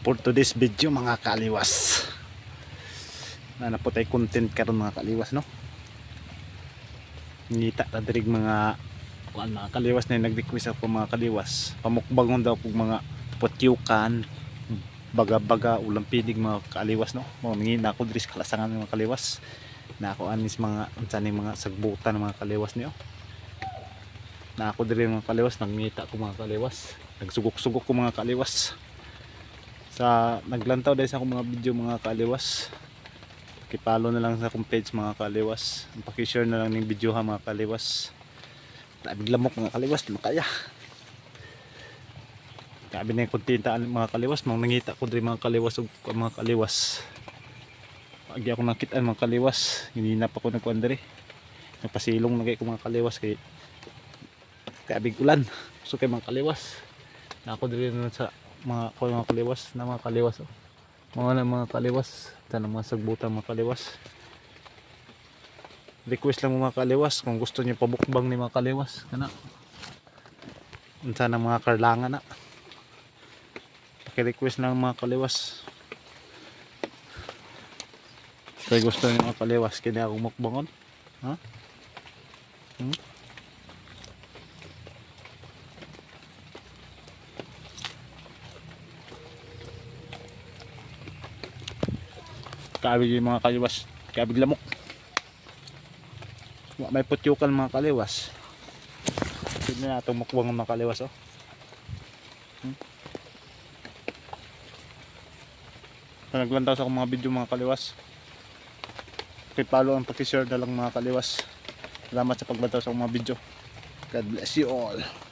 For today's video mga kaliwas, na po tayo content karon mga kaliwas, no? Ngita ta dirig mga kaliwas na nag-request ako mga kaliwas. Pamukbangon daw kog mga putyukan, baga-baga, ulam pinig mga kaliwas, no? Mo ngina ako diri sa kalasangan mga kaliwas. Na ako anis mga unsaning mga sagbutan mga kaliwas niyo. Na ako diri mga kaliwas, nangita ko mga kaliwas. Nagsugok-sugok ko mga kaliwas. Sa naglantaw dahil sa akong mga video mga kaliwas, pakipalo na lang sa akong page mga kaliwas, pakishare na lang ng video ha mga kaliwas. Tabig lamok mga kaliwas, makaya kabi na yung kontintaan mga kaliwas. Mga nangita ko diri mga kaliwas o mga kaliwas, agi ako nakitaan mga kaliwas, hindi na pa ko nagkuhan diri, nagpasilong na ko mga kaliwas kay kabig ulan. So kay mga kaliwas na ako diri na sa mga kaliwas na mga kaliwas, oh. Mga kaliwas, tanang mga sagbutan mga kaliwas. Request lang mga kaliwas kung gusto niyo pabukbang ni mga kaliwas kana. Unsa na mga karlangan na. Paki-request lang mga kaliwas. Kung gusto niyo mga kaliwas kini ako mukbangon. Ha? Kabig yung mga kaliwas, kabig lamok. May putyukan mga kaliwas. Tignan na itong mukbang mga kaliwas, oh. Naglantaw sa akong mga video mga kaliwas. Pakipalo ang pakishare na lang mga kaliwas. Salamat sa paglantaw sa akong mga video. God bless you all.